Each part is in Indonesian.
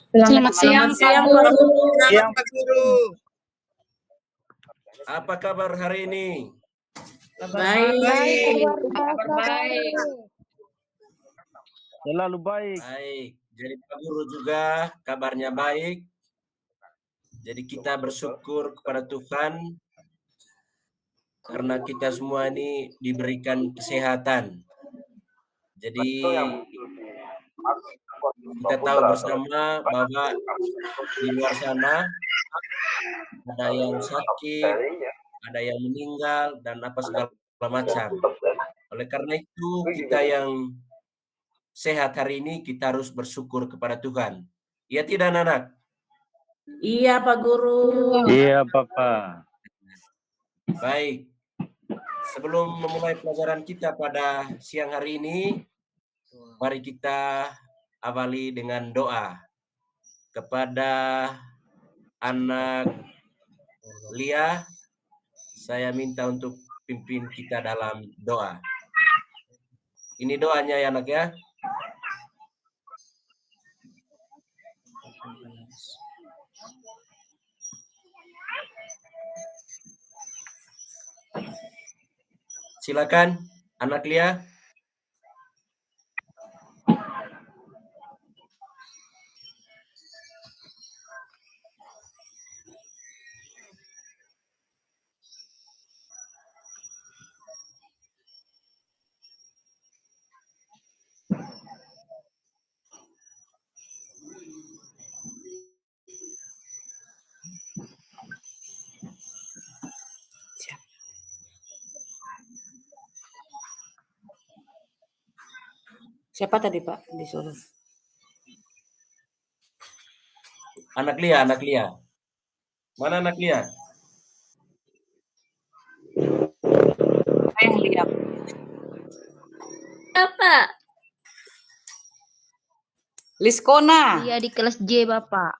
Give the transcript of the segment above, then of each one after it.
Selamat siang, Pak Guru. Siang, Pak Guru. Apa kabar hari ini? Baik. Kabar baik. Selalu baik. Baik. Jadi Pak Guru juga kabarnya baik. Jadi kita bersyukur kepada Tuhan karena kita semua ini diberikan kesehatan. Jadi kita tahu bersama bahwa di luar sana ada yang sakit, ada yang meninggal, dan apa segala macam. Oleh karena itu kita yang sehat hari ini kita harus bersyukur kepada Tuhan. Iya tidak anak-anak? Iya Pak Guru. Iya Papa. Baik. Sebelum memulai pelajaran kita pada siang hari ini, mari kita awali dengan doa kepada anak Lia. Saya minta untuk pimpin kita dalam doa. Ini doanya ya anak ya. Silakan anak Lia. Siapa tadi Pak disuruh? Anak Lia. Mana anak Lia? Saya yang lihat. Apa? Liskona. Iya di kelas J, Bapak.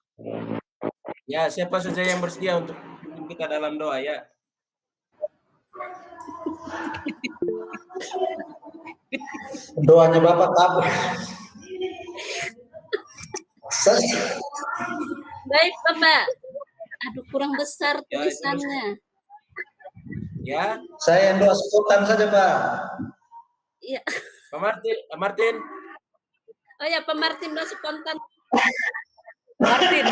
Ya, siapa saja yang bersedia untuk pimpin kita dalam doa ya? Doanya Bapak kabur. Baik, Bapak. Aduh, kurang besar Ya, tulisannya. Ya, Saya yang doa spontan saja Pak. Iya. Pak Martin. Oh ya, Pak Martin doa spontan. Martin.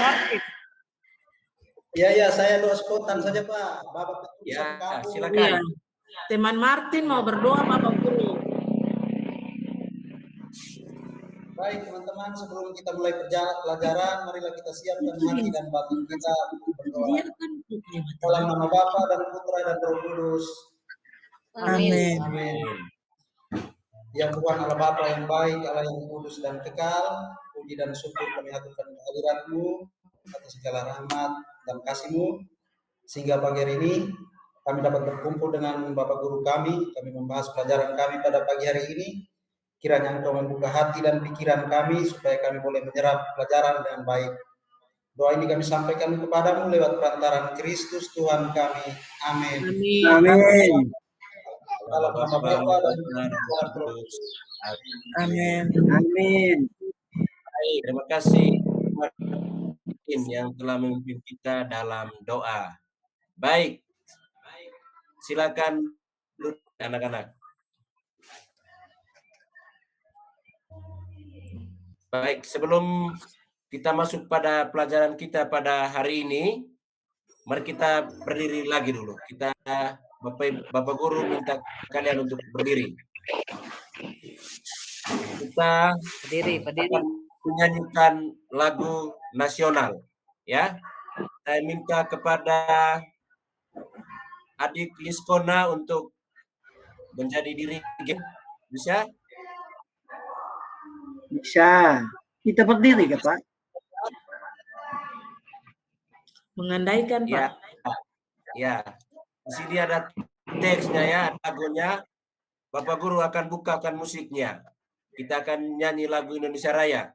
Ya, saya doa spontan saja Pak. Bapak Ya, kabur. silakan. Iya. Teman Martin mau berdoa Bapak Guru. Baik teman-teman, sebelum kita mulai pelajaran, marilah kita siapkan hati dan batin kita untuk berdoa. Dalam nama Bapa dan Putra dan Roh Kudus. Amin. Amin. Ya Tuhan Allah Bapa yang baik, Allah yang kudus dan kekal, puji dan syukur kami haturkan kehadirat-Mu atas segala rahmat dan kasih-Mu, sehingga pagi hari ini kami dapat berkumpul dengan Bapak Guru kami membahas pelajaran kami pada pagi hari ini. Kiranya Engkau membuka hati dan pikiran kami supaya kami boleh menyerap pelajaran dengan baik. Doa ini kami sampaikan kepadamu lewat perantaran Kristus Tuhan kami. Amin. Amin. Dalam nama Bapa dan Tuhan Yesus. Amin. Amin. Baik, terima kasih Martin yang telah memimpin kita dalam doa. Baik. Silakan anak-anak. Baik, sebelum kita masuk pada pelajaran kita pada hari ini, mari kita berdiri lagi dulu. Kita Bapak Guru minta kalian untuk berdiri. Kita Berdiri. akan menyanyikan lagu nasional, ya. Saya minta kepada adik Liskona untuk menjadi dirigen. Bisa? Bisa. Kita berdiri ke Pak? Mengandaikan Pak. Ya. Di sini ada teksnya ya, lagunya. Bapak Guru akan bukakan musiknya. Kita akan nyanyi lagu Indonesia Raya.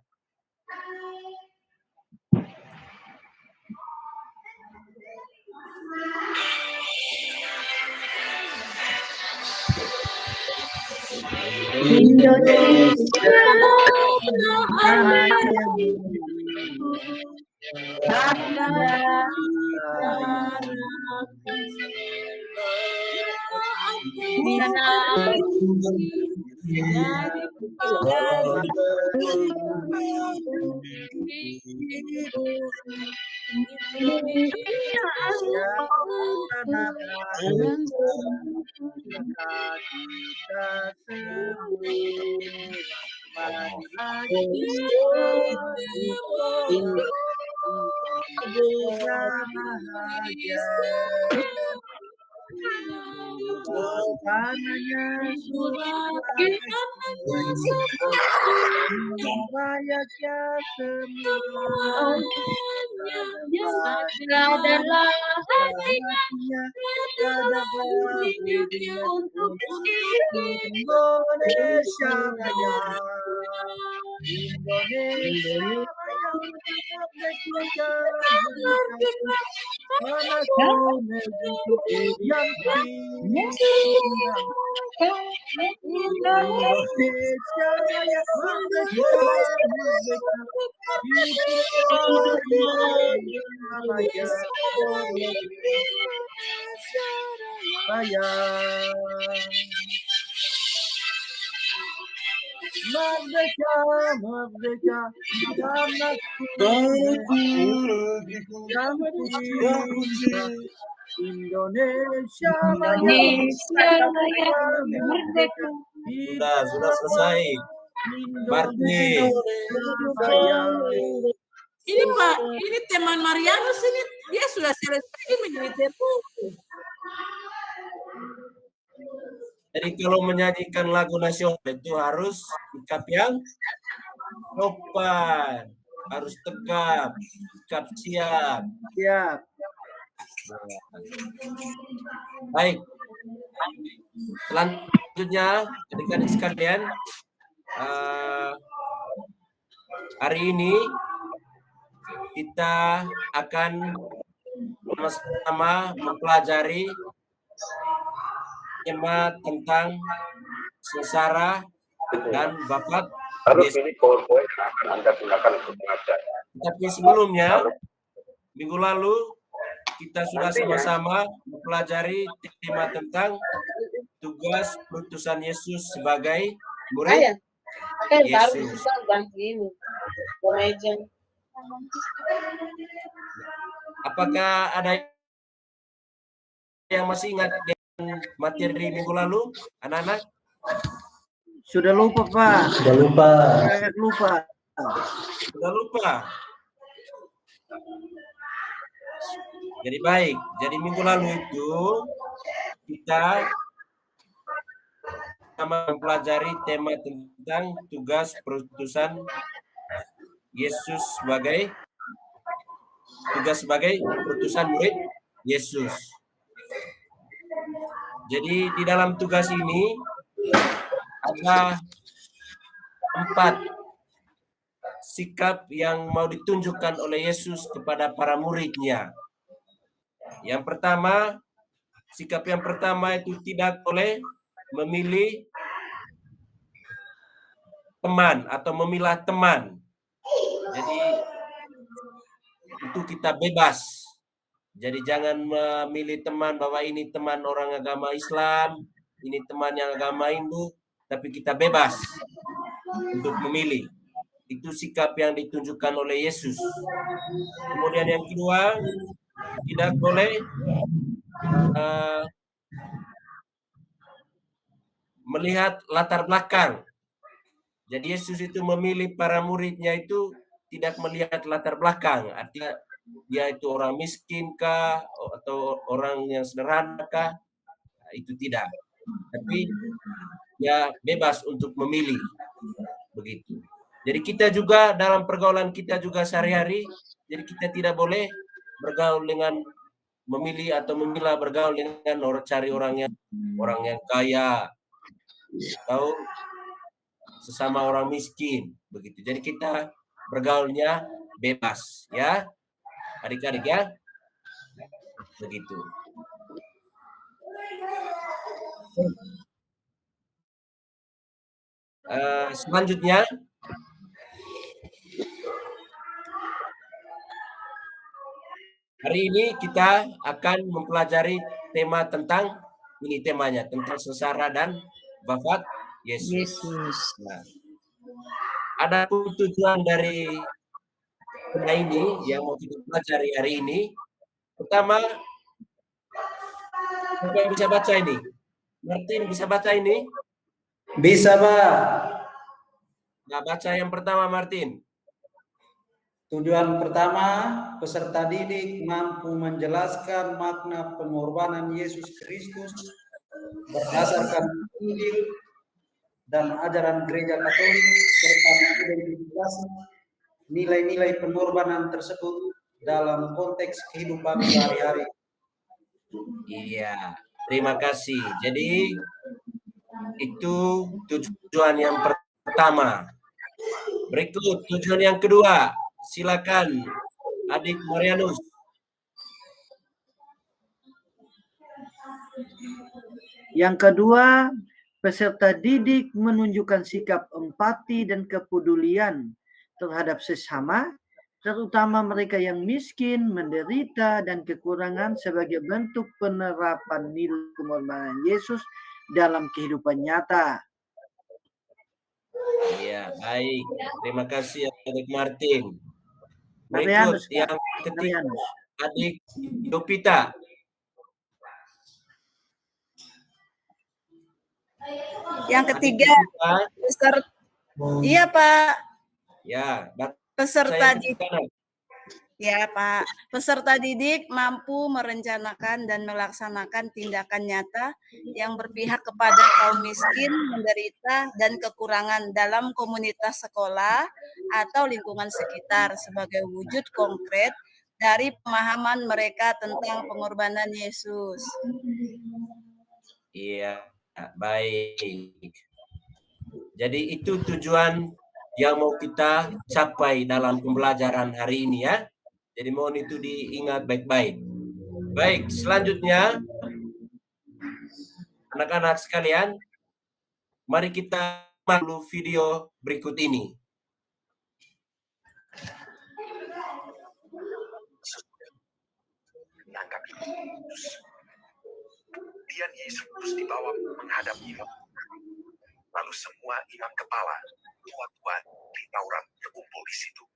Indonesia adalah hatinya untuk Indonesia Raya, Indonesia Raya, merdeka, anakku negeri yang cinta. Indonesia Raya, merdeka, merdeka, Raya. Merdeka, merdeka, anakku yang cinta. Indonesia Raya, merdeka. Sudah selesai. Martin. Ini Pak, ini teman Marianus ini dia sudah selesai menjadi terputus. Jadi kalau menyanyikan lagu nasional itu harus sikap yang sopan, harus tegap, sikap siap. Siap. Baik. Selanjutnya, adik-adik sekalian, hari ini kita akan sama-sama mempelajari tema tentang sengsara dan bakat Yesus. Tapi sebelumnya, minggu lalu kita sudah sama-sama mempelajari tema tentang tugas perutusan Yesus sebagai murid Yesus. Apakah ada yang masih ingat dengan materi minggu lalu, anak-anak? Sudah lupa, Pak. Sudah lupa. Sudah lupa. Jadi baik. Jadi minggu lalu itu kita sama mempelajari tema tentang tugas perutusan Yesus sebagai perutusan murid Yesus. Jadi di dalam tugas ini ada 4 sikap yang mau ditunjukkan oleh Yesus kepada para muridnya. Yang pertama, sikap yang pertama itu tidak boleh memilih teman atau memilah teman. Jadi itu kita bebas. Jadi jangan memilih teman bahwa ini teman orang agama Islam, ini teman yang agama Hindu, tapi kita bebas untuk memilih. Itu sikap yang ditunjukkan oleh Yesus. Kemudian yang kedua, tidak boleh melihat latar belakang. Jadi Yesus itu memilih para muridnya itu tidak melihat latar belakang. Artinya dia itu orang miskin kah atau orang yang sederhana kah? Nah, itu tidak. Tapi dia bebas untuk memilih. Begitu. Jadi kita juga dalam pergaulan kita juga sehari-hari, jadi kita tidak boleh bergaul dengan memilih atau memilah bergaul dengan cari orang yang kaya atau sesama orang miskin, begitu. Jadi kita bergaulnya bebas, ya, adik-adik ya, begitu. Selanjutnya Hari ini kita akan mempelajari tema tentang temanya tentang sengsara dan wafat Yesus. Nah, ada tujuan dari tema ini yang mau kita pelajari hari ini. Pertama, siapa bisa baca ini? Martin bisa baca ini? Bisa, Pak. Nah, baca yang pertama, Martin. Tujuan pertama, peserta didik mampu menjelaskan makna pengorbanan Yesus Kristus berdasarkan Injil dan ajaran Gereja Katolik serta mengidentifikasi nilai-nilai pengorbanan tersebut dalam konteks kehidupan sehari-hari. Iya, terima kasih. Jadi itu tujuan yang pertama. Berikut tujuan yang kedua. Silakan, Adik Marianus. Yang kedua, peserta didik menunjukkan sikap empati dan kepedulian terhadap sesama, terutama mereka yang miskin, menderita, dan kekurangan sebagai bentuk penerapan nilai pengorbanan Yesus dalam kehidupan nyata. Iya, baik. Terima kasih, Adik Martin. Berikut Marianus, yang ketiga, Adik Yopita. Yang ketiga, iya Pak. Ya, peserta didik. Ya Pak, peserta didik mampu merencanakan dan melaksanakan tindakan nyata yang berpihak kepada kaum miskin, menderita, dan kekurangan dalam komunitas sekolah atau lingkungan sekitar sebagai wujud konkret dari pemahaman mereka tentang pengorbanan Yesus. Iya, baik. Jadi itu tujuan yang mau kita capai dalam pembelajaran hari ini ya. Jadi mohon itu diingat baik-baik. Baik, selanjutnya anak-anak sekalian, mari kita lihat video berikut ini. Menanggapi Yesus. Kemudian Yesus dibawa menghadap imam. Lalu semua imam kepala, tua-tua di Taurat berkumpul di situ.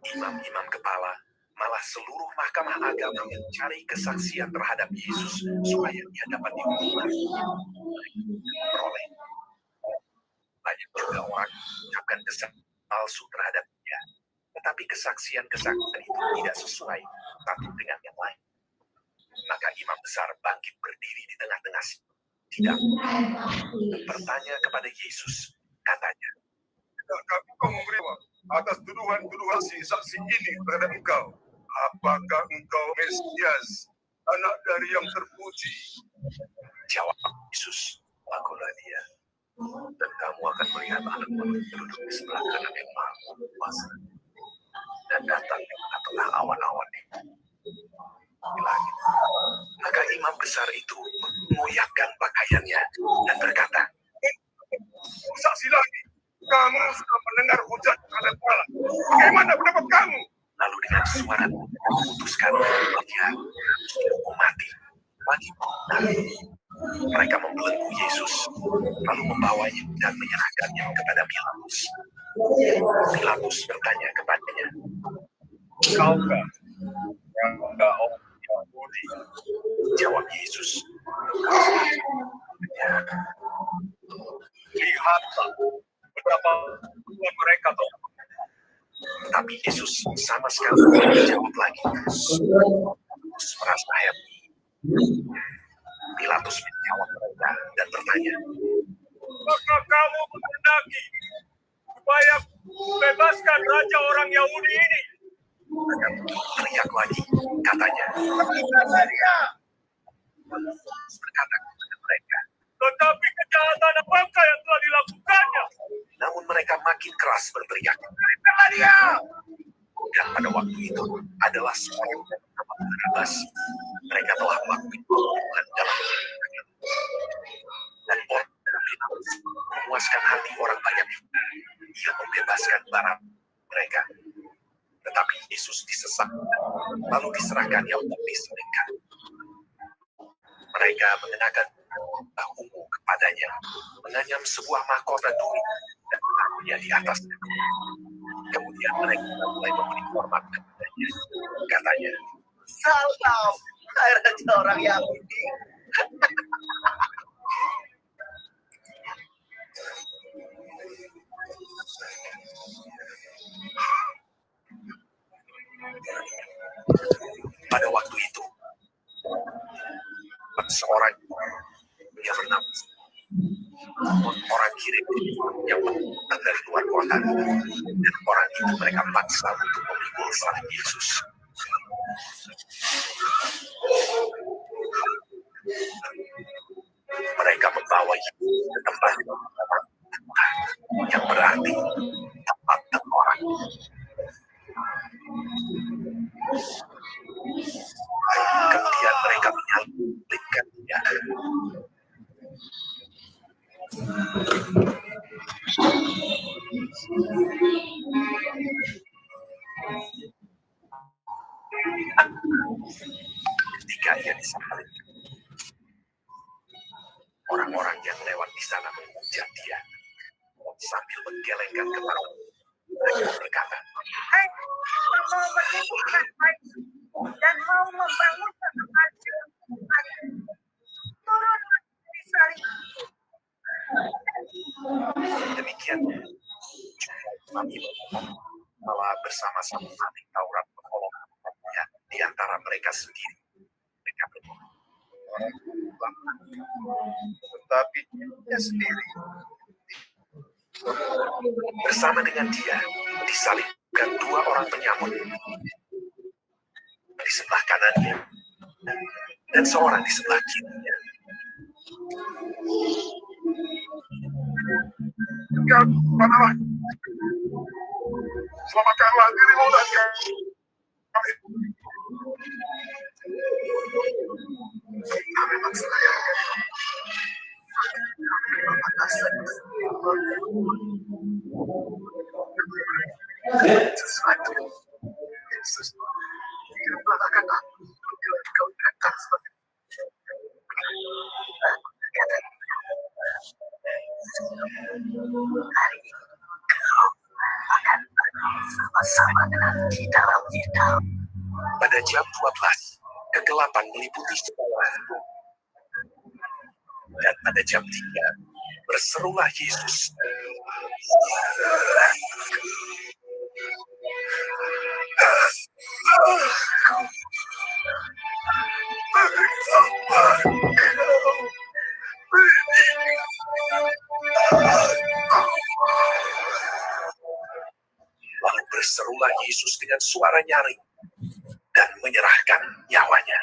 Imam-imam kepala, malah seluruh mahkamah agama mencari kesaksian terhadap Yesus supaya dia dapat dihukum. Beroleh. Banyak juga orang mengucapkan kesaksian palsu terhadap dia. Tetapi kesaksian-kesaksian itu tidak sesuai satu dengan yang lain. Maka imam besar bangkit berdiri di tengah-tengah sidang. Bertanya kepada Yesus, katanya, "Tidakkah engkau memberi atas tuduhan-tuduhan saksi ini terhadap engkau? Apakah engkau Mesias, anak dari yang terpuji?" Jawab Yesus, "Akulah dia. Dan kamu akan melihat Anak Manusia duduk di sebelah kanan yang Maha Kuasa dan datang di tengah-tengah awan-awan di langit." Maka imam besar itu mengoyakkan pakaiannya dan berkata, "Saksi lagi, kamu sudah mendengar hujat terhadap Allah. Bagaimana pendapat kamu?" Lalu dengan suara memutuskan dia dihukum mati. Mereka membelenggu Yesus, lalu membawanya dan menyerahkannya kepada Pilatus. Pilatus bertanya kepadanya, "Kaukah yang enggak orang Yahudi?" Jawab Yesus, "Lihatlah betapa mereka tahu." Tetapi Yesus sama sekali tidak menjawab lagi. Pilatus merasa happy. Pilatus menjawab mereka dan bertanya, "Maka kamu menghendaki supaya bebaskan raja orang Yahudi ini?" Mereka teriak lagi, katanya, berkata kepada mereka, "Tetapi kejahatan apakah yang telah dilakukannya?" Namun mereka makin keras berteriak, "Berikanlah dia!" Dan pada waktu itu adalah seorang yang bernama Barabas. Mereka telah melakukan pembunuhan dalam dan orang memuaskan hati orang banyak. Ia membebaskan barang mereka. Tetapi Yesus disesatkan lalu diserahkannya untuk diselingkan. Mereka mengenakan ungu kepadanya, menganyam sebuah mahkota duri dan menaruhnya di atasnya. Kemudian mereka mulai memberi hormat kepadanya. Katanya, "Salam, hai raja orang Yahudi." Pada waktu itu, seorang yang bernama orang kirim yang datang dari luar kota, dan orang itu mereka paksa untuk memikul salib Yesus. Mereka membawa Yesus ke tempat yang berarti tempat tengkorak. Kemudian mereka menyalibkannya. Ketika ia disalib, orang-orang yang lewat di sana menghujat dia sambil menggelengkan kepala. Mereka berkata, "Hai, mau menyembuhkan bayi dan mau membangun tempat turunlah dari salib." Demikian kami malah bersama-sama saling Taurat berkolom-kolomnya di antara mereka sendiri. Mereka berkata, tetapi dia sendiri bersama dengan dia disalibkan dua orang penyamun di sebelah kanannya dan seorang di sebelah kirinya. Engkau manalah, selamatkanlah dirimu dan kami. Kami mempercayakan sesuatu. Yesus, hidup akan aku bila Engkau datang sebagai hari ini Kau akan bersama-sama dengan di dalam hidup. Pada jam 12, kegelapan meliputi sekolah. Dan pada jam 3, berserulah Yesus. Lalu berserulah Yesus dengan suara nyaring dan menyerahkan nyawanya.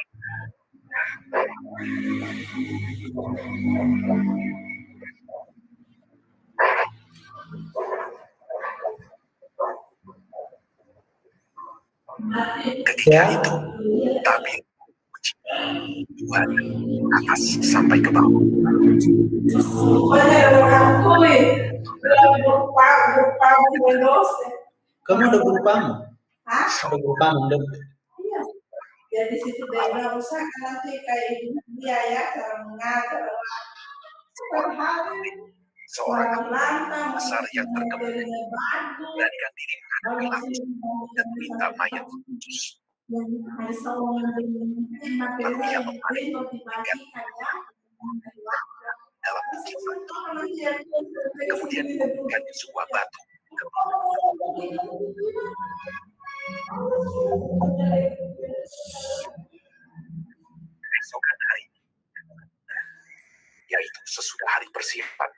Ketika itu, tabir Tuhan atas sampai ke bawah. Kamu ada guru kamu? Ada guru kamu? Iya. Ya di situ dia bilang usah nanti kayak dia ya cara mengajar. Seorang besar yang terkebun melarikan diri dan minta mayat Yesus. Lalu ia memanggil dalam bukit, kemudian memberikan sebuah batu. Keesokan hari, yaitu sesudah hari persiapan,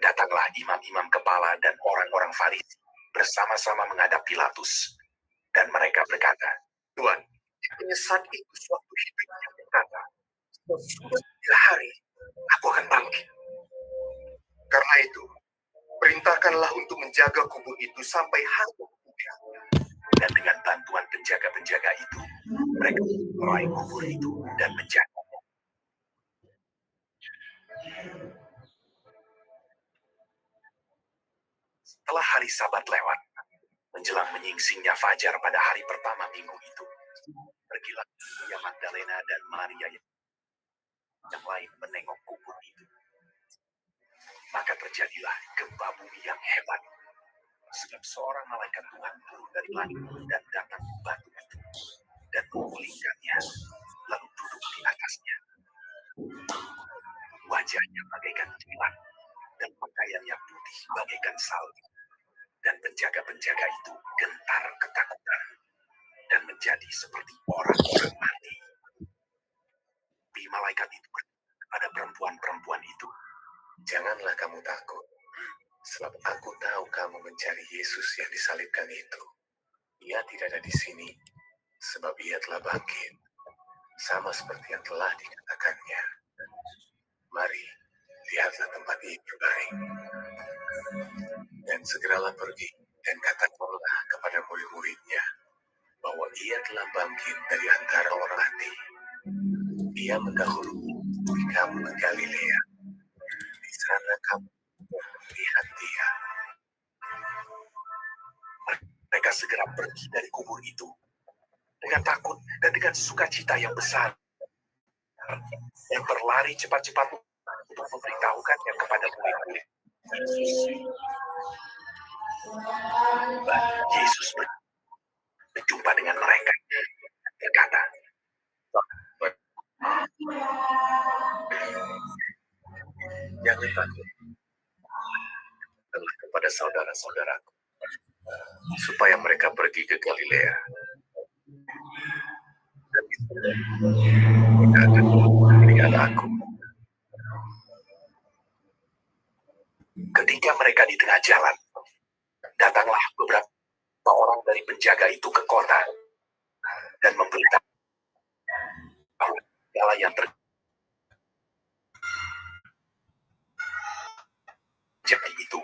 datanglah imam-imam kepala dan orang-orang Farisi bersama-sama menghadap Pilatus, dan mereka berkata, "Tuan, penyesat itu suatu hidupnya berkata, sudah 3 hari aku akan bangkit. Karena itu, perintahkanlah untuk menjaga kubur itu sampai hari ketiga." Dan dengan bantuan penjaga-penjaga itu, mereka meraih kubur itu dan menjaganya. Setelah hari Sabat lewat, Menjelang menyingsingnya fajar pada hari pertama minggu itu, pergilah Maria Magdalena dan Maria yang lain menengok kubur itu. Maka terjadilah gempa bumi yang hebat, sebab seorang malaikat Tuhan turun dari langit dan datang ke batu itu dan menggulingkannya, lalu duduk di atasnya. Wajahnya bagaikan kilat dan pakaiannya putih bagaikan salju. Dan penjaga-penjaga itu gentar ketakutan dan menjadi seperti orang-orang mati. Tapi malaikat itu berkata kepada perempuan-perempuan itu, "Janganlah kamu takut, sebab aku tahu kamu mencari Yesus yang disalibkan itu. Ia tidak ada di sini, sebab ia telah bangkit, sama seperti yang telah dikatakannya. Mari, lihatlah tempat ini terbaring. Dan segeralah pergi dan katakanlah kepada murid-muridnya bahwa ia telah bangkit dari antara orang mati. Ia mendahului kamu ke Galilea. Di sana kamu lihat dia." Mereka segera pergi dari kubur itu dengan takut dan dengan sukacita yang besar, dan berlari cepat-cepat untuk memberitahukannya kepada murid-murid. Yesus berjumpa dengan mereka dan berkata, "Jangan takut, katakanlah kepada saudara-saudaraku supaya mereka pergi ke Galilea. Dan mereka akan melihat aku." Ketika mereka di tengah jalan, datanglah beberapa orang dari penjaga itu ke kota dan memberitahu bahwa segala yang terjadi itu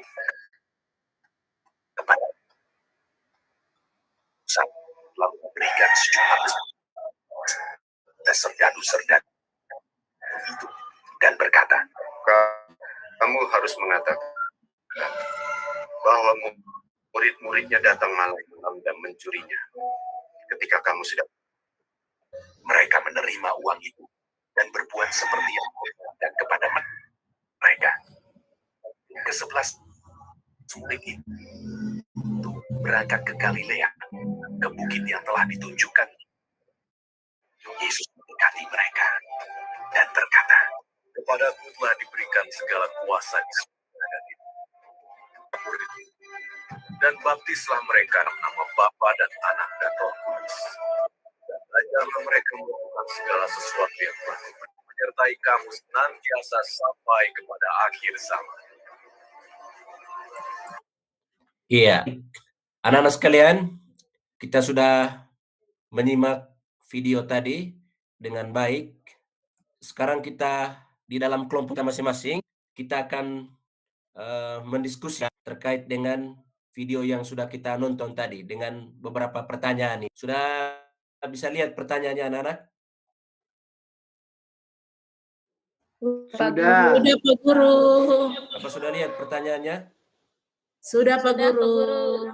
kepada lalu memberikan sejumlah serdadu-serdadu itu dan berkata, "Kamu harus mengatakan bahwa murid-muridnya datang malam dan mencurinya. Ketika kamu sudah..." Mereka menerima uang itu dan berbuat seperti yang dan kepada mereka. Ke-11 murid itu berangkat ke Galilea, ke bukit yang telah ditunjukkan. Yesus mendekati mereka dan berkata, "Kepadaku telah diberikan segala kuasa di surga dan di bumi. Dan baptislah mereka dalam nama Bapa dan Anak dan Roh Kudus. Dan ajarlah mereka melakukan segala sesuatu yang telah menyertai kamu senantiasa sampai kepada akhir zaman." Iya, anak-anak sekalian, kita sudah menyimak video tadi dengan baik. Sekarang kita di dalam kelompok masing-masing, kita akan mendiskusi terkait dengan video yang sudah kita nonton tadi dengan beberapa pertanyaan. Sudah bisa lihat pertanyaannya, anak-anak? Sudah. Sudah, Pak Guru. Apa sudah lihat pertanyaannya? Sudah, Pak Guru.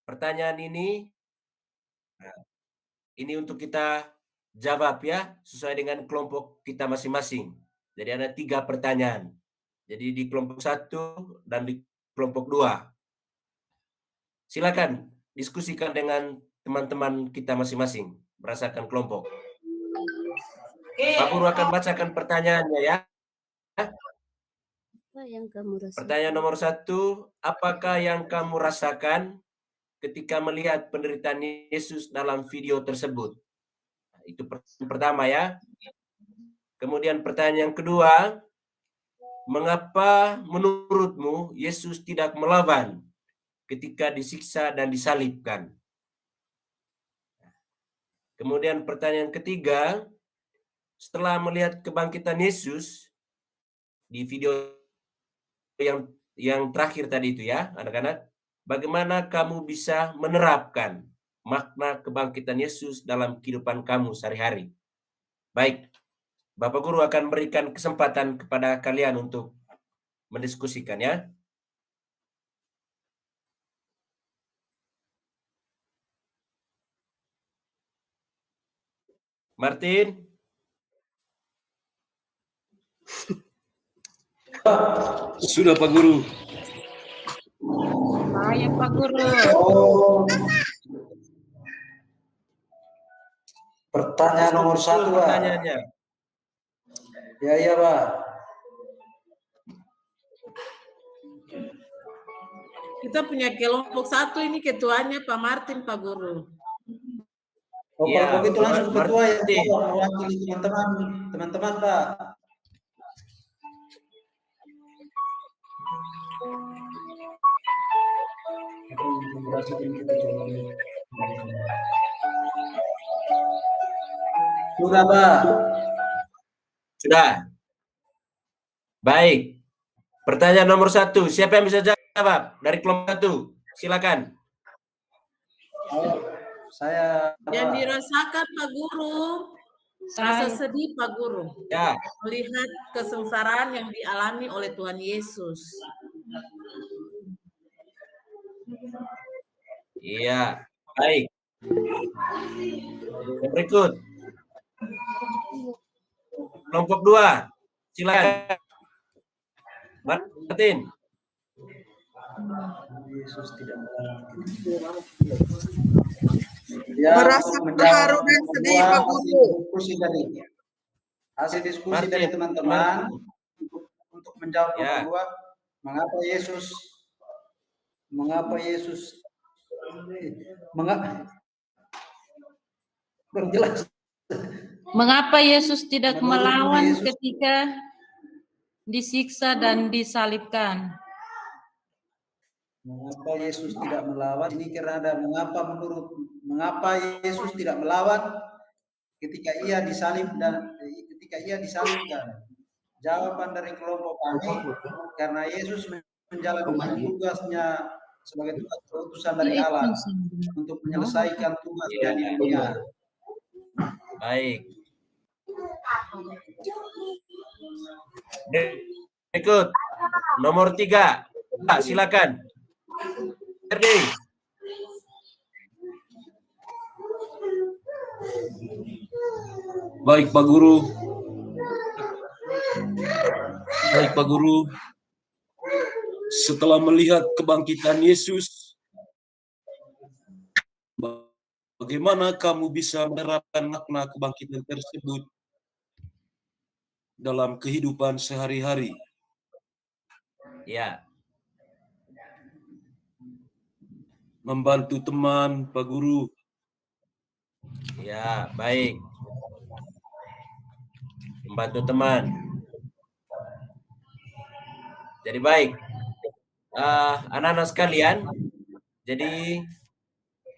Pertanyaan ini untuk kita jawab ya, sesuai dengan kelompok kita masing-masing. Jadi ada 3 pertanyaan. Jadi di kelompok 1 dan di kelompok 2. Silakan diskusikan dengan teman-teman kita masing-masing, berdasarkan kelompok. Pak Guru akan bacakan pertanyaannya ya. Apa yang kamu rasakan? Pertanyaan nomor 1, apakah yang kamu rasakan ketika melihat penderitaan Yesus dalam video tersebut? Itu pertama ya. Kemudian pertanyaan yang kedua, mengapa menurutmu Yesus tidak melawan ketika disiksa dan disalibkan? Kemudian pertanyaan ketiga, setelah melihat kebangkitan Yesus di video yang terakhir tadi itu ya, anak-anak, bagaimana kamu bisa menerapkan makna kebangkitan Yesus dalam kehidupan kamu sehari-hari? Baik, Bapak Guru akan berikan kesempatan kepada kalian untuk mendiskusikan ya. Martin. Sudah Pak Guru. Ayo Pak Guru. Oh. Pertanyaan nomor 1, Pak. Pertanyaannya. Ya, iya, Pak. Kita punya kelompok 1 ini ketuanya Pak Martin, Pak Guru. Oh, Iya, kelompok itu langsung ke ketua ya, Martin. mewakili teman-teman, Pak. Sudah, Pak. Sudah. Baik. Pertanyaan nomor 1. Siapa yang bisa jawab dari kelompok 1? Silakan. Oh, saya. Yang dirasakan Pak Guru, rasa sedih Pak Guru. Ya. Melihat kesengsaraan yang dialami oleh Tuhan Yesus. Iya. Baik. Yang berikut. Kelompok 2. Silakan. Martin. Yesus tidak merasa terharu dan sedih Pak Guru. Hasil diskusi dari teman-teman untuk menjawab ya. kedua, mengapa Yesus tidak melawan ketika disiksa dan disalibkan? Mengapa Yesus tidak melawan? Ini karena ada mengapa Yesus tidak melawan ketika ia disalibkan? Jawaban dari kelompok kami, karena Yesus menjalankan tugasnya sebagai utusan dari Allah untuk menyelesaikan tugasnya di dunia. Baik. Berikut nomor 3. Pak, silakan. Erdi. Baik Pak Guru. Setelah melihat kebangkitan Yesus, bagaimana kamu bisa menerapkan makna kebangkitan tersebut dalam kehidupan sehari-hari? Ya. Membantu teman, Pak Guru. Ya, baik. Membantu teman. Jadi baik. Anak-anak sekalian, jadi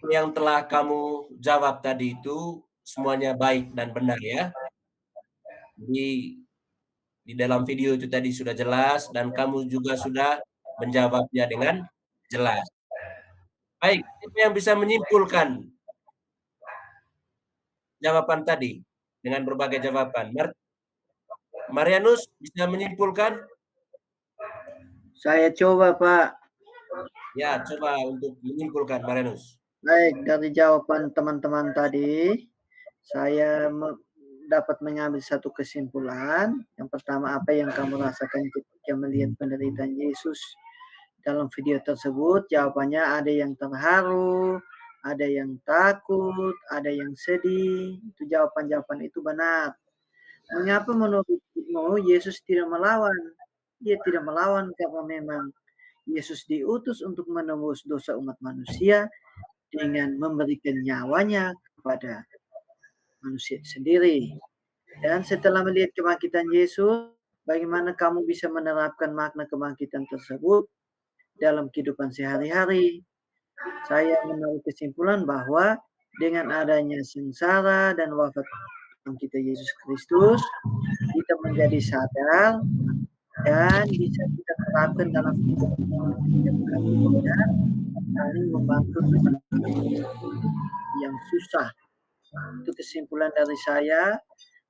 yang telah kamu jawab tadi itu semuanya baik dan benar ya. Di dalam video itu tadi sudah jelas dan kamu juga sudah menjawabnya dengan jelas. Baik, siapa yang bisa menyimpulkan jawaban tadi dengan berbagai jawaban? Marianus bisa menyimpulkan? Saya coba, Pak. Ya, coba untuk menyimpulkan, Marianus. Baik, dari jawaban teman-teman tadi, saya dapat mengambil satu kesimpulan. Yang pertama, apa yang kamu rasakan ketika melihat penderitaan Yesus dalam video tersebut? Jawabannya ada yang terharu, ada yang takut, ada yang sedih. Itu jawaban-jawaban itu benar. Mengapa menurutmu Yesus tidak melawan? Dia tidak melawan karena memang Yesus diutus untuk menembus dosa umat manusia dengan memberikan nyawanya kepada manusia sendiri. Dan setelah melihat kebangkitan Yesus, bagaimana kamu bisa menerapkan makna kebangkitan tersebut dalam kehidupan sehari-hari? Saya menarik kesimpulan bahwa dengan adanya sengsara dan wafat Tuhan kita Yesus Kristus, kita menjadi sadar dan bisa kita terapkan dalam hidup kita, saling membantu yang susah. Itu kesimpulan dari saya,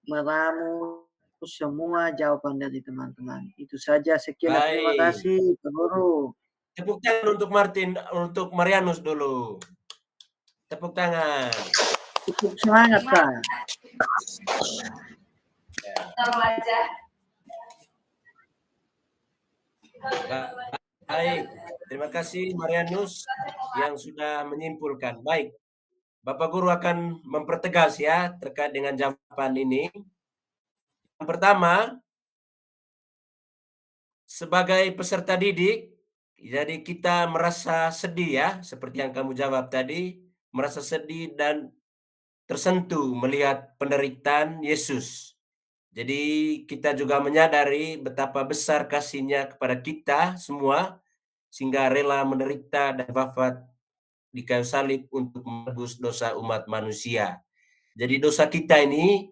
meramu semua jawaban dari teman-teman. Itu saja, sekian. Terima kasih, Pak Guru. Tepuk tangan untuk Martin, untuk Marianus dulu. Tepuk tangan. Cukup semangat, Pak. Baik, terima kasih Marianus yang sudah menyimpulkan. Baik, Bapak Guru akan mempertegas ya terkait dengan jawaban ini. Yang pertama, sebagai peserta didik, jadi kita merasa sedih ya, seperti yang kamu jawab tadi, merasa sedih dan tersentuh melihat penderitaan Yesus. Jadi kita juga menyadari betapa besar kasih-Nya kepada kita semua, sehingga rela menderita dan wafat di kayu salib untuk menebus dosa umat manusia. Jadi dosa kita ini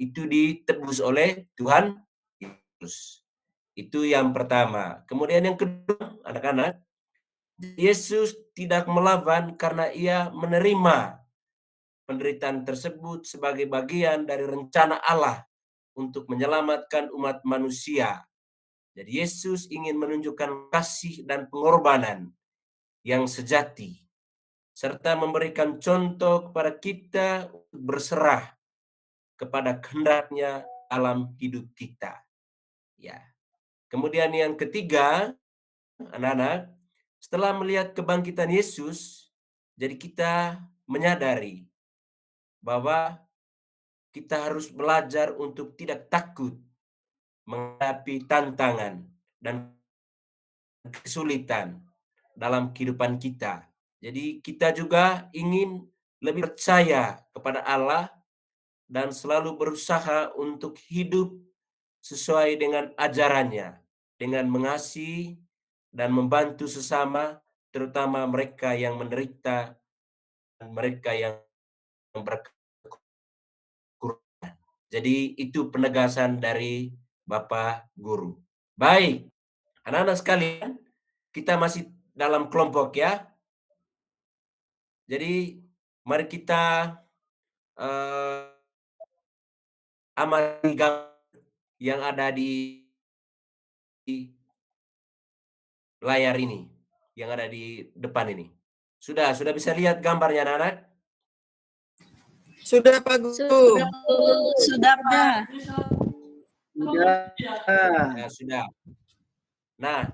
itu ditebus oleh Tuhan Yesus. Itu yang pertama. Kemudian yang kedua, anak-anak, Yesus tidak melawan karena Ia menerima penderitaan tersebut sebagai bagian dari rencana Allah untuk menyelamatkan umat manusia. Jadi Yesus ingin menunjukkan kasih dan pengorbanan yang sejati, serta memberikan contoh kepada kita untuk berserah kepada kehendak-Nya dalam hidup kita. Ya. Kemudian yang ketiga, anak-anak, setelah melihat kebangkitan Yesus, jadi kita menyadari bahwa kita harus belajar untuk tidak takut menghadapi tantangan dan kesulitan dalam kehidupan kita. Jadi kita juga ingin lebih percaya kepada Allah dan selalu berusaha untuk hidup sesuai dengan ajarannya, dengan mengasihi dan membantu sesama, terutama mereka yang menderita dan mereka yang berkekurangan. Jadi itu penegasan dari Bapak Guru. Baik, anak-anak sekalian, kita masih dalam kelompok ya. Jadi mari kita amati gambar yang ada di layar ini, yang ada di depan ini. Sudah bisa lihat gambarnya, anak-anak? Sudah, Pak Guru. Sudah, Pak. Ya, sudah. Nah,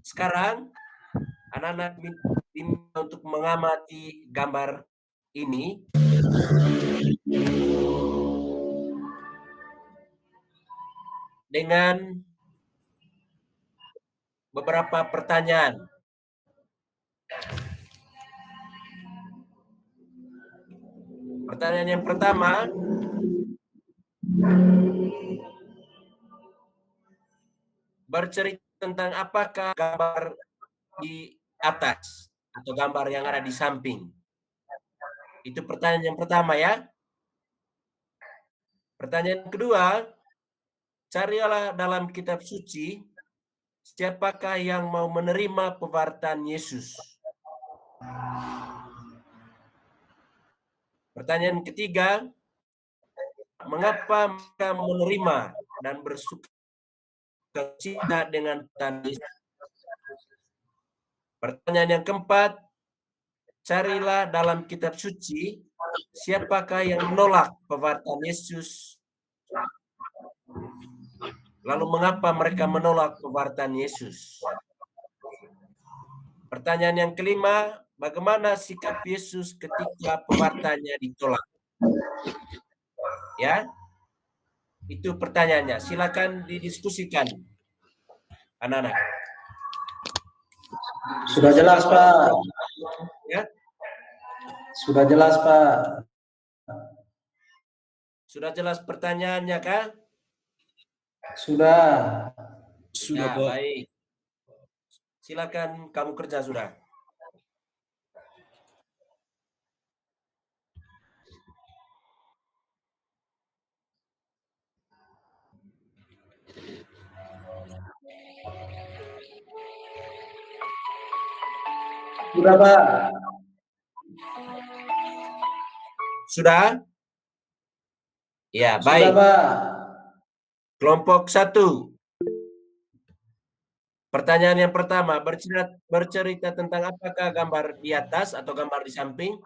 sekarang anak-anak diminta untuk mengamati gambar ini. Dengan beberapa pertanyaan. Pertanyaan yang pertama, bercerita tentang apakah gambar di atas atau gambar yang ada di samping. Itu pertanyaan yang pertama ya. Pertanyaan kedua, carilah dalam kitab suci siapakah yang mau menerima pewartaan Yesus. Pertanyaan ketiga, mengapa mereka menerima dan bersukacita dengan pewartaan Yesus. Pertanyaan yang keempat, carilah dalam kitab suci siapakah yang menolak pewartaan Yesus. Lalu mengapa mereka menolak pewartaan Yesus? Pertanyaan yang kelima, bagaimana sikap Yesus ketika pewartaannya ditolak? Ya, itu pertanyaannya. Silakan didiskusikan, anak-anak. Sudah jelas, Pak. Ya. Sudah jelas, Pak. Sudah jelas pertanyaannya, kah? Sudah. Ya, baik. Silakan kamu kerja sudah. Sudah, Pak. Sudah? Ya, Sudah, baik. Pak. Kelompok 1. Pertanyaan yang pertama, bercerita tentang apakah gambar di atas atau gambar di samping?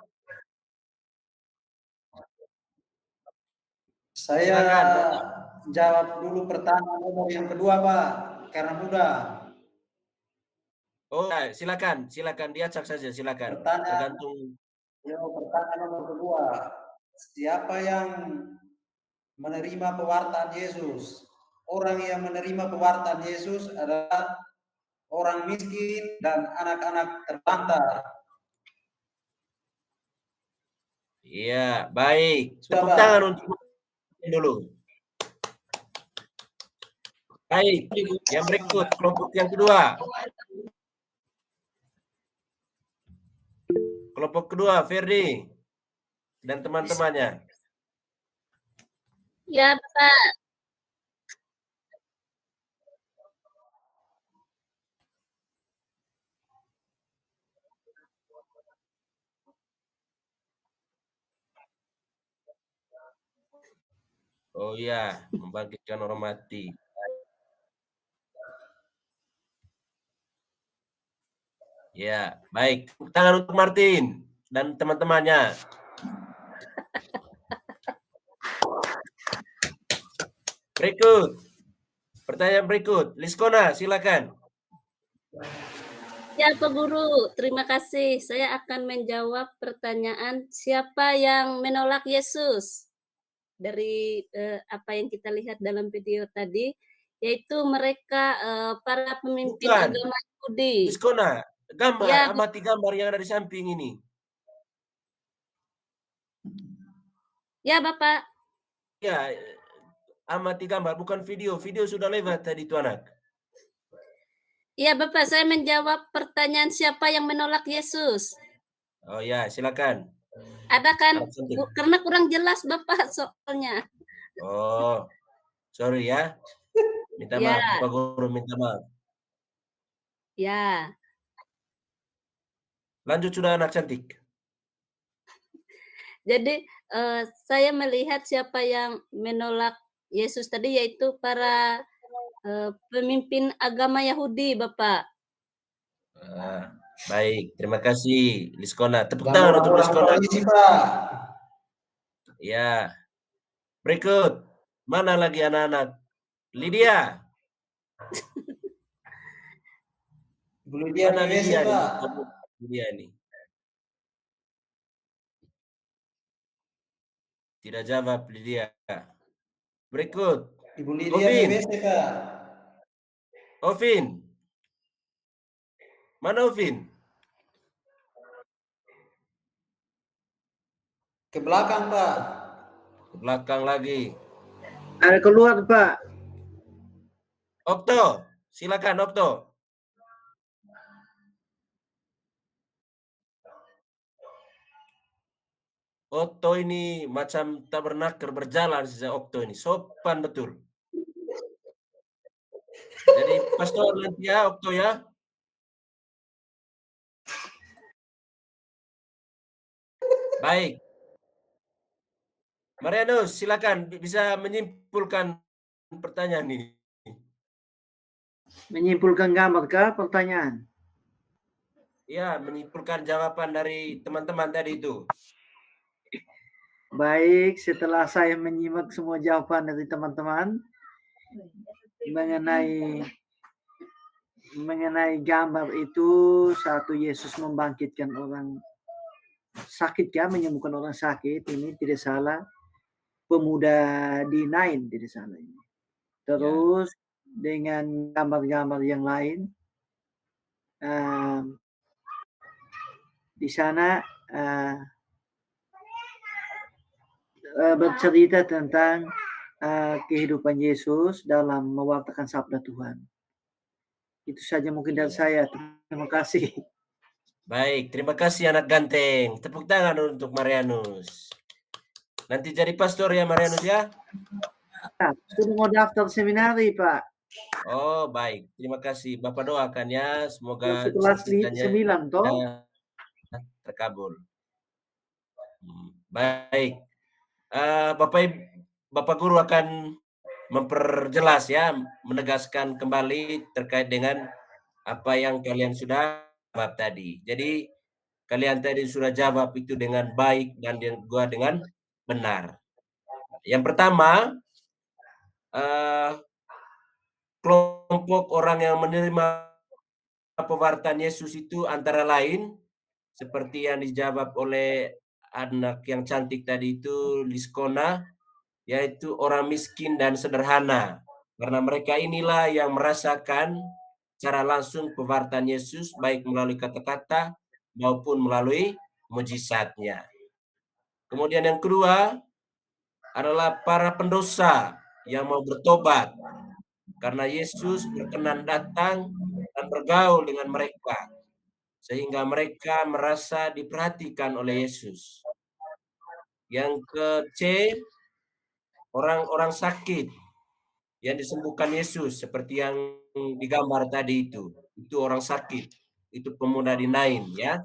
Saya jawab dulu pertanyaan nomor yang kedua, Pak, karena mudah. Oh, silakan diacak saja, silakan. Tergantung. Pertanyaan nomor kedua, siapa yang menerima pewartaan Yesus? Orang yang menerima pewartaan Yesus adalah orang miskin dan anak-anak terlantar. Iya, baik. Tepuk tangan untuk dulu. Baik, yang berikut kelompok yang kedua. Kelompok kedua, Ferdi dan teman-temannya. Ya, Pak. Oh iya, membangkitkan orang mati. Ya, baik. Tepuk tangan untuk Martin dan teman-temannya. Berikut. Pertanyaan berikut. Liskona, silakan. Ya, Pak Guru. Terima kasih. Saya akan menjawab pertanyaan siapa yang menolak Yesus. Dari apa yang kita lihat dalam video tadi, yaitu mereka para pemimpin agama Yahudi. Liskona, gambar, ya, amati gambar yang ada di samping ini. Ya, Bapak. Ya, amati gambar, bukan video. Video sudah lewat tadi itu anak. Iya, Bapak, saya menjawab pertanyaan siapa yang menolak Yesus. Oh ya, silakan. Ada kan? Karena kurang jelas, Bapak, soalnya. Oh, sorry ya. Minta maaf, Pak Guru, minta maaf. Ya. Lanjut sudah, anak cantik. Jadi, saya melihat siapa yang menolak Yesus tadi, yaitu para pemimpin agama Yahudi, Bapak. Baik, terima kasih, Liskona. Tepuk tangan untuk Liskona. Ya. Berikut. Mana lagi anak-anak? Lydia. Mana Lydia ini? Lydia ini. Tidak jawab Lydia. Berikut. Ibu Lydia WC, Kak. Ovin. Mana Ovin? Ke belakang, Pak. Ke belakang lagi. Ada keluar, Pak. Okto, silakan Okto. Okto ini macam tabernakel berjalan sejak Okto ini. Sopan betul. Jadi pastor nanti ya Okto ya. Baik. Marianus, silakan bisa menyimpulkan pertanyaan ini. Menyimpulkan gambar kah pertanyaan? Ya, menyimpulkan jawaban dari teman-teman tadi itu. Baik, setelah saya menyimak semua jawaban dari teman-teman mengenai gambar itu, satu, Yesus membangkitkan orang sakit ya, menyembuhkan orang sakit, ini tidak salah. Pemuda di Nain tidak salah ini. Terus dengan gambar-gambar yang lain, di sana bercerita tentang kehidupan Yesus dalam mewartakan sabda Tuhan. Itu saja mungkin dari saya. Terima kasih. Baik, terima kasih anak ganteng. Tepuk tangan untuk Marianus. Nanti jadi pastor ya Marianus ya? Sudah mau daftar seminari, Pak. Oh, baik. Terima kasih. Bapak doakan ya. Semoga kelas 9 toh terkabul. Baik. Bapak Guru akan memperjelas ya, menegaskan kembali terkait dengan apa yang kalian sudah jawab tadi. Jadi kalian tadi sudah jawab itu dengan baik dan gua dengan benar. Yang pertama, kelompok orang yang menerima pewartaan Yesus itu antara lain seperti yang dijawab oleh anak yang cantik tadi itu, Liskona, yaitu orang miskin dan sederhana. Karena mereka inilah yang merasakan secara langsung pewartaan Yesus baik melalui kata-kata maupun melalui mujizatnya. Kemudian yang kedua adalah para pendosa yang mau bertobat karena Yesus berkenan datang dan bergaul dengan mereka sehingga mereka merasa diperhatikan oleh Yesus. Yang ke-C, orang-orang sakit yang disembuhkan Yesus seperti yang digambar tadi itu orang sakit, itu pemuda di Nain, ya,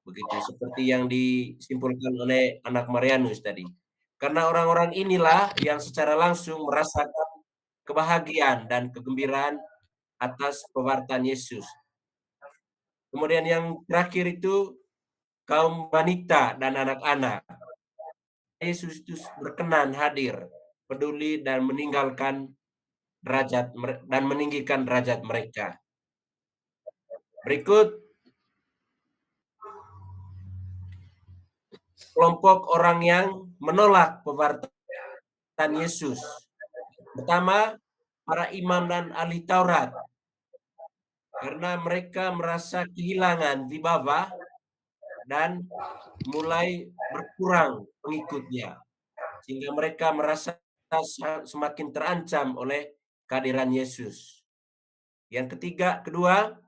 begitu seperti yang disimpulkan oleh anak Marianus tadi. Karena orang-orang inilah yang secara langsung merasakan kebahagiaan dan kegembiraan atas pewartaan Yesus. Kemudian yang terakhir itu kaum wanita dan anak-anak. Yesus itu berkenan hadir, peduli dan meninggalkan derajat dan meninggikan derajat mereka. Berikut kelompok orang yang menolak pewartaan Yesus. Pertama, para imam dan ahli Taurat. Karena mereka merasa kehilangan wibawa dan mulai berkurang pengikutnya. Sehingga mereka merasa semakin terancam oleh kehadiran Yesus. Yang kedua,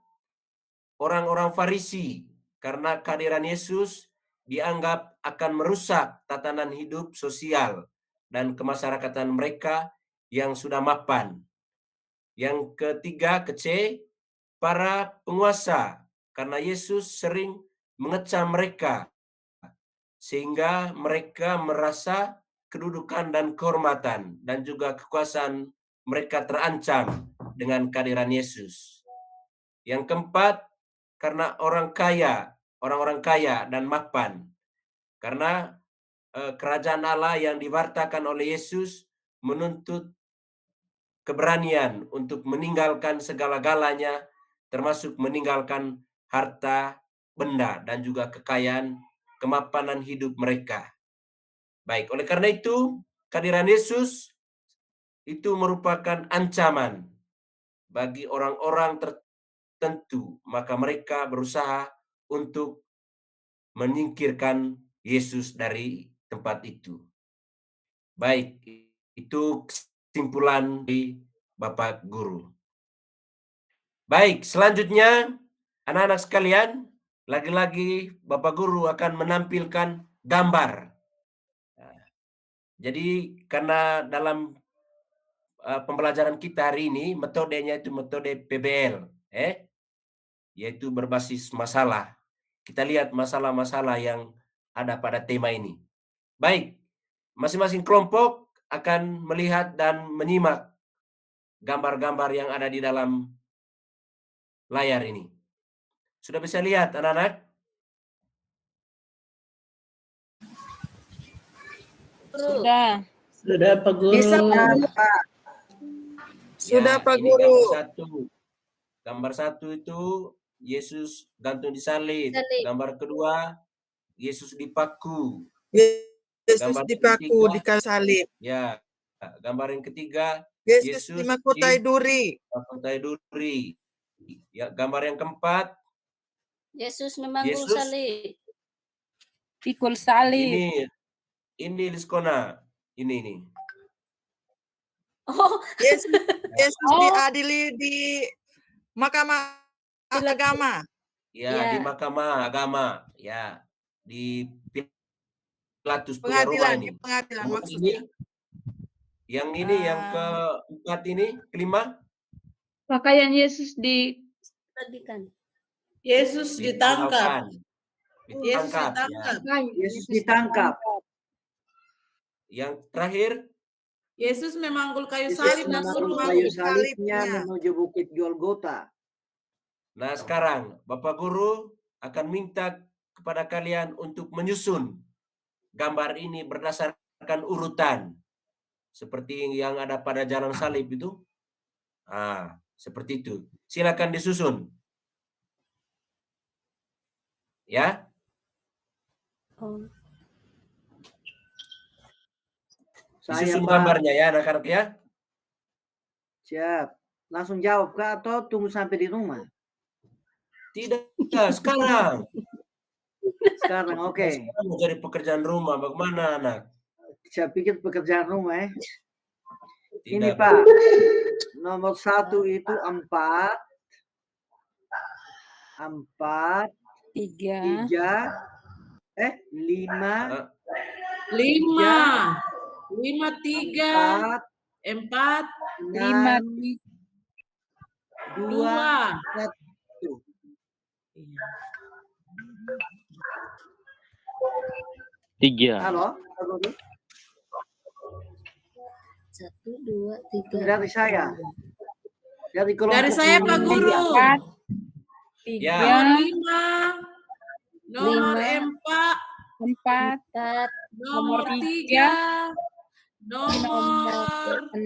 orang-orang Farisi. Karena kehadiran Yesus dianggap akan merusak tatanan hidup sosial dan kemasyarakatan mereka yang sudah mapan. Yang ketiga, ke-C, para penguasa, karena Yesus sering mengecam mereka, sehingga mereka merasa kedudukan dan kehormatan dan juga kekuasaan mereka terancam dengan kehadiran Yesus. Yang keempat, karena orang-orang kaya dan mapan, karena kerajaan Allah yang diwartakan oleh Yesus menuntut keberanian untuk meninggalkan segala-galanya, termasuk meninggalkan harta, benda, dan juga kekayaan, kemapanan hidup mereka. Baik, oleh karena itu, kehadiran Yesus itu merupakan ancaman bagi orang-orang tertentu, maka mereka berusaha untuk menyingkirkan Yesus dari tempat itu. Baik, itu kesimpulan di Bapak Guru. Baik, selanjutnya anak-anak sekalian, lagi-lagi Bapak Guru akan menampilkan gambar. Jadi karena dalam pembelajaran kita hari ini metodenya itu metode PBL, yaitu berbasis masalah. Kita lihat masalah-masalah yang ada pada tema ini. Baik, masing-masing kelompok akan melihat dan menyimak gambar-gambar yang ada di dalam layar ini. Sudah bisa lihat anak-anak? Sudah. Sudah Pak Guru. Bisa Pak. Sudah Ya, Pak ini Guru. Gambar satu itu Yesus gantung di salib. Gambar kedua Yesus dipaku. Yesus Gambar dipaku di ketiga, kayu salib. ya. Gambar yang ketiga Yesus dimakutai duri. Mahkotai duri. Ya, gambar yang keempat Yesus memanggul Yesus salib. Pikul salib. Ini Liskona. Ini. Oh, Yesus diadili di Mahkamah Agama. Ya, di Mahkamah Agama. Ya, di Pilatus punya Roma ini. Pengadilan Kemudian maksudnya. Yang ini, yang keempat ini, kelima. Pakaian Yesus Tadikan. Yesus ditangkap. Yesus ditangkap. Yang terakhir, Yesus memanggul kayu Yesus salib. memanggul kayu salibnya menuju bukit Golgota. nah sekarang Bapak Guru akan minta kepada kalian untuk menyusun gambar ini berdasarkan urutan. seperti yang ada pada jalan salib itu. Seperti itu. Silakan disusun. Ya. Disusun gambarnya ya anak-anak ya. Siap. Langsung jawab kah atau tunggu sampai di rumah? Tidak, sekarang. Sekarang, oke. Sekarang mau jadi pekerjaan rumah, bagaimana anak? Saya pikir pekerjaan rumah ya. Tidak. Ini Pak, nomor 1 itu 4, 3, 5, 5, 3, 4, 2, 1. Tiga. Halo, 1, 2, 3. dari saya. Dari saya Pak Guru. 3, Nomor 5, nomor 4, 4, nomor 3, nomor 6,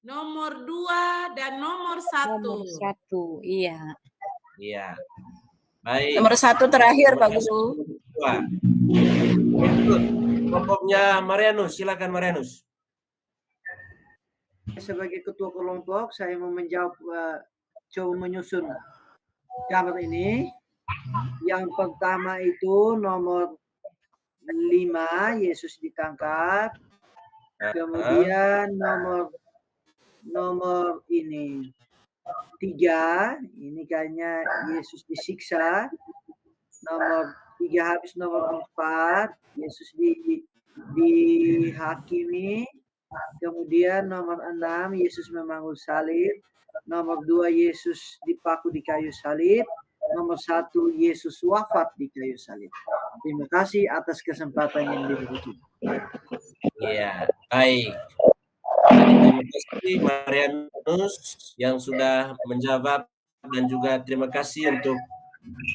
nomor 2, dan nomor 1. nomor 1. Iya. Iya. Baik. Nomor 1 terakhir Pak Guru. Kelompoknya Marianus, silakan Marianus. Sebagai ketua kelompok, saya mau menjawab, coba menyusun gambar ini. Yang pertama itu nomor 5, Yesus ditangkap. Kemudian nomor ini 3, ini kayaknya Yesus disiksa. Nomor 3 habis, nomor 4 Yesus dihakimi. Kemudian nomor 6 Yesus memanggul salib. Nomor 2 Yesus dipaku di kayu salib. Nomor 1 Yesus wafat di kayu salib. Terima kasih atas kesempatan yang diberikan. Iya, baik. Terima kasih Marianus yang sudah menjawab, dan juga terima kasih untuk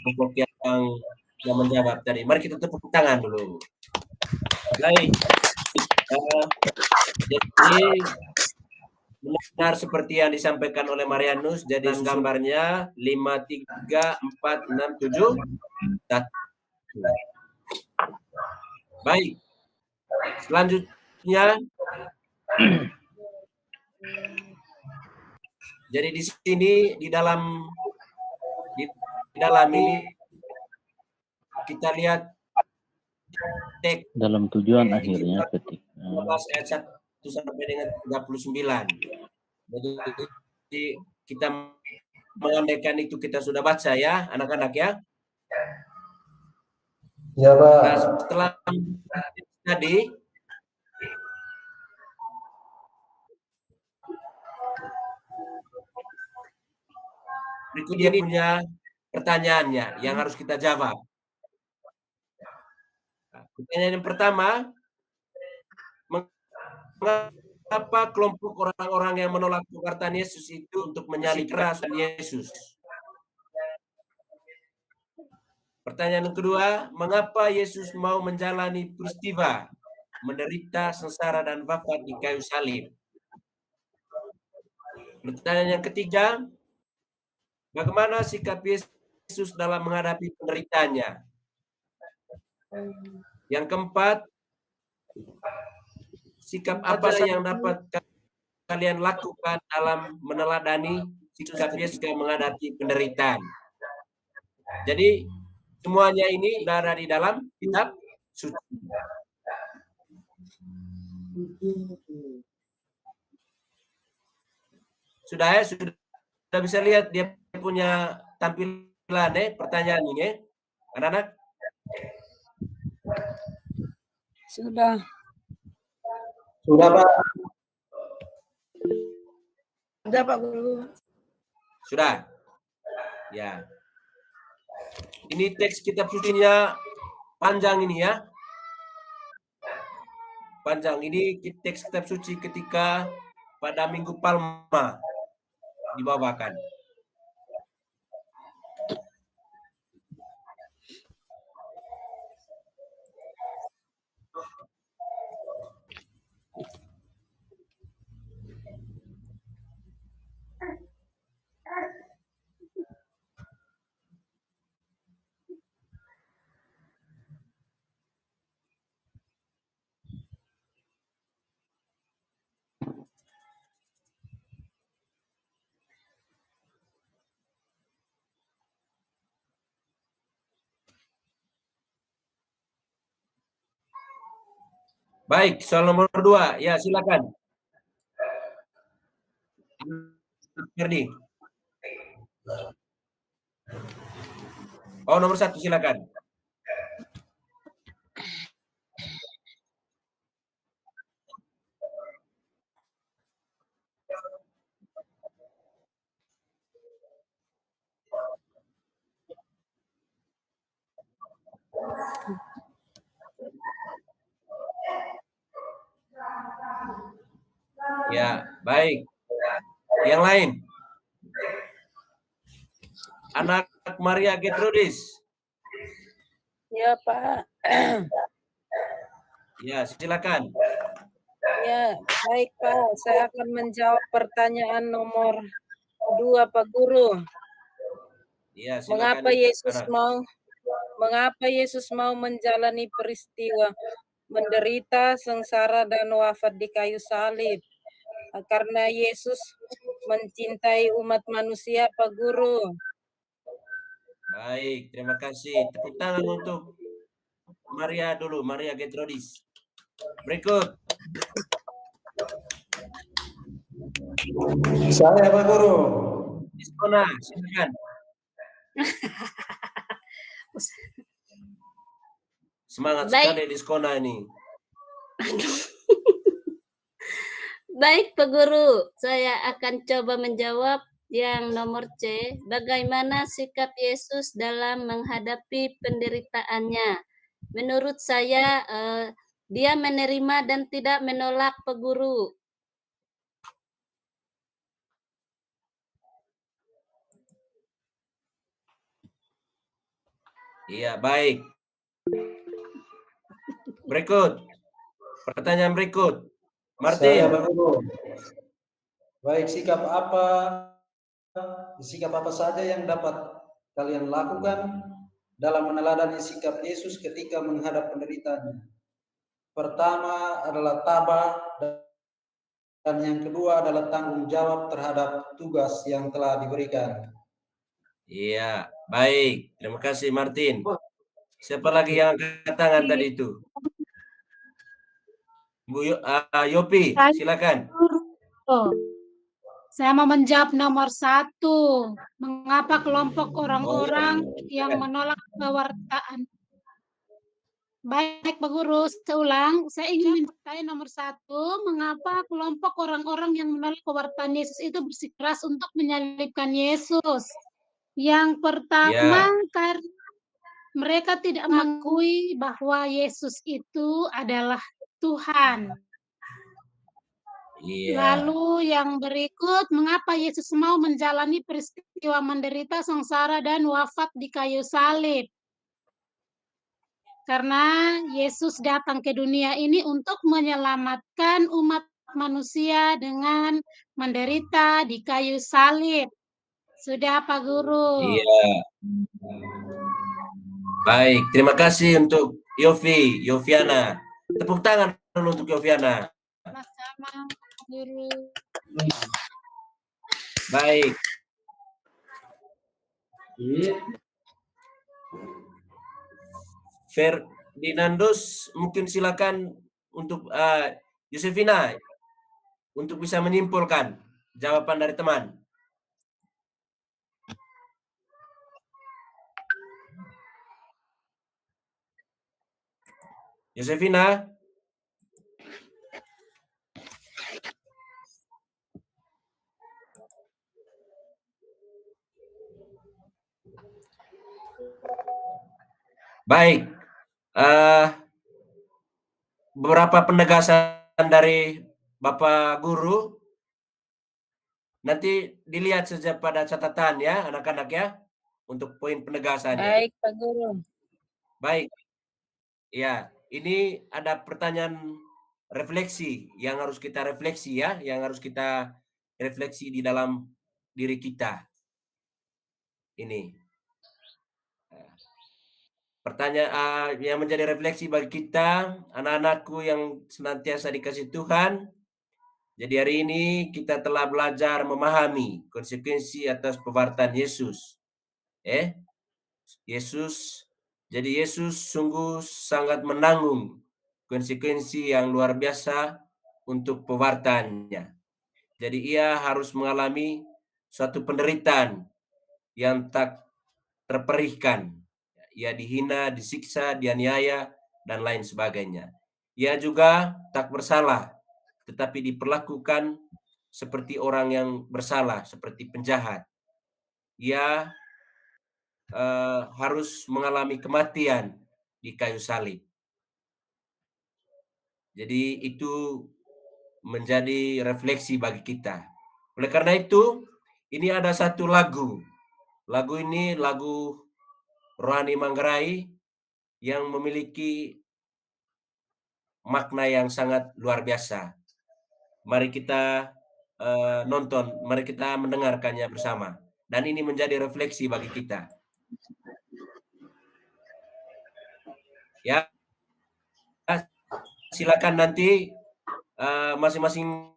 kelompok yang menjawab tadi. Mari kita tepuk tangan dulu. Baik. Jadi benar seperti yang disampaikan oleh Marianus. Jadi gambarnya 5, 3, 4, 6, 7, 1. Baik. Selanjutnya, jadi di sini di dalam ini kita lihat teks dalam tujuan akhirnya ketik 15 ayat 1 sampai dengan 39. Jadi kita mengandaikan itu kita sudah baca ya, anak-anak ya. Ya, Pak. Nah, setelah tadi berikut dia punya pertanyaannya yang harus kita jawab. Pertanyaan yang pertama, mengapa kelompok orang-orang yang menolak perkataan Yesus itu untuk menyalib keras Yesus? Pertanyaan yang kedua, mengapa Yesus mau menjalani peristiwa menderita, sengsara, dan wafat di kayu salib? Pertanyaan yang ketiga, bagaimana sikap Yesus dalam menghadapi penderitaannya? Yang keempat, sikap apa yang dapat kalian lakukan dalam meneladani sikap Yesus dalam menghadapi penderitaan? Jadi semuanya ini sudah ada di dalam kitab suci. Sudah ya, sudah bisa lihat dia punya tampilan pertanyaan ini, anak-anak? Sudah. Sudah, Pak. Sudah, Pak Guru. Sudah. Ya. Ini teks kitab sucinya panjang ini ya. Panjang. Ini teks kitab suci ketika pada Minggu Palma dibawakan. Baik, soal nomor 2. Ya, silakan. Ferdi. Oh, nomor 1, silakan. Ya, baik. Yang lain? Anak Maria Gertrudis. Ya, Pak. Ya, silakan. Ya, baik, Pak. Saya akan menjawab pertanyaan nomor 2, Pak Guru. Ya, silakan. Mengapa Yesus mau menjalani peristiwa menderita, sengsara, dan wafat di kayu salib? Karena Yesus mencintai umat manusia, Pak Guru. Baik, terima kasih. Tepuk tangan untuk Maria dulu, Maria Gertrudis. Berikut. Saya, Pak Guru. Diskona, silakan. Semangat sekali Diskona ini. Baik, Pak Guru. Saya akan coba menjawab yang nomor C. Bagaimana sikap Yesus dalam menghadapi penderitaannya? Menurut saya, dia menerima dan tidak menolak, Pak Guru. Iya, baik. Berikut. Pertanyaan berikut. Martin. Saya, Pak Guru. Baik, sikap apa saja yang dapat kalian lakukan dalam meneladani sikap Yesus ketika menghadap penderitaannya? Pertama adalah tabah, dan yang kedua adalah tanggung jawab terhadap tugas yang telah diberikan. Iya, baik. Terima kasih, Martin. Siapa lagi yang angkat tangan tadi itu? Bu Yopi, silakan. Saya mau menjawab nomor 1. Mengapa kelompok orang-orang yang menolak pewartaan? Baik, Pak Guru, seulang. Saya ingin bertanya nomor 1. Mengapa kelompok orang-orang yang menolak pewartaan Yesus itu bersikeras untuk menyalibkan Yesus? Yang pertama, karena mereka tidak mengakui bahwa Yesus itu adalah Tuhan. Lalu yang berikut, mengapa Yesus mau menjalani peristiwa menderita, sengsara, dan wafat di kayu salib? Karena Yesus datang ke dunia ini untuk menyelamatkan umat manusia dengan menderita di kayu salib. Sudah, Pak Guru. Iya. Baik, terima kasih untuk Yoviana. Tepuk tangan dulu untuk Yoviana. Sama-sama, Guru. Baik. Ferdinandus, mungkin silakan untuk Yosefina untuk bisa menyimpulkan jawaban dari teman. Yosefina. Baik. Beberapa penegasan dari Bapak Guru. Nanti dilihat saja pada catatan ya, anak-anak ya, untuk poin penegasannya. Baik, Pak Guru. Baik. Ya, ini ada pertanyaan refleksi yang harus kita refleksi ya, yang harus kita refleksi di dalam diri kita. Ini. Pertanyaan yang menjadi refleksi bagi kita, anak-anakku yang senantiasa dikasih Tuhan. Jadi hari ini kita telah belajar memahami konsekuensi atas pewartaan Yesus. Yesus sungguh sangat menanggung konsekuensi yang luar biasa untuk pewartaannya. Jadi ia harus mengalami suatu penderitaan yang tak terperihkan. Ia dihina, disiksa, dianiaya, dan lain sebagainya. Ia juga tak bersalah, tetapi diperlakukan seperti orang yang bersalah, seperti penjahat. Ia harus mengalami kematian di kayu salib. Jadi itu menjadi refleksi bagi kita. Oleh karena itu, ini ada satu lagu. Lagu ini lagu Rohani Manggarai yang memiliki makna yang sangat luar biasa. Mari kita nonton, mari kita mendengarkannya bersama. Dan ini menjadi refleksi bagi kita. Ya, silakan nanti masing-masing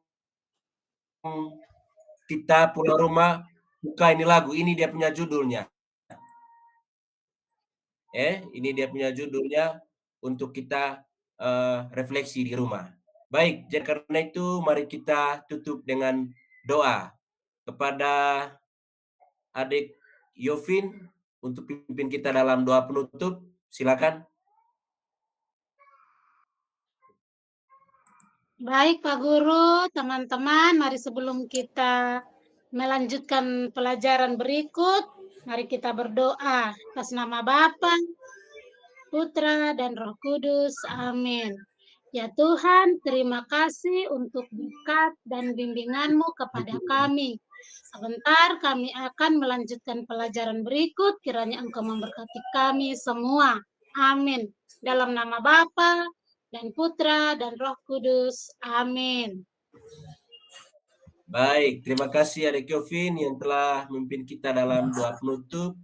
kita pulang rumah buka ini lagu. Ini dia punya judulnya. Ini dia punya judulnya untuk kita refleksi di rumah. Baik, jadi karena itu mari kita tutup dengan doa kepada adik Yovin untuk pimpin kita dalam doa penutup. Silakan. Baik Pak Guru, teman-teman, mari sebelum kita melanjutkan pelajaran berikut, mari kita berdoa atas nama Bapa, Putra, dan Roh Kudus. Amin. Ya Tuhan, terima kasih untuk berkat dan bimbingan-Mu kepada kami. Sebentar kami akan melanjutkan pelajaran berikut, kiranya Engkau memberkati kami semua. Amin. Dalam nama Bapa dan Putra dan Roh Kudus. Amin. Baik, terima kasih adik Yovin yang telah memimpin kita dalam doa penutup.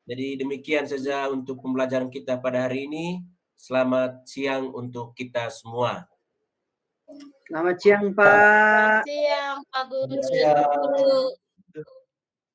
Jadi demikian saja untuk pembelajaran kita pada hari ini. Selamat siang untuk kita semua. Selamat siang, Pak. Selamat siang, Pak Guru. Selamat siang.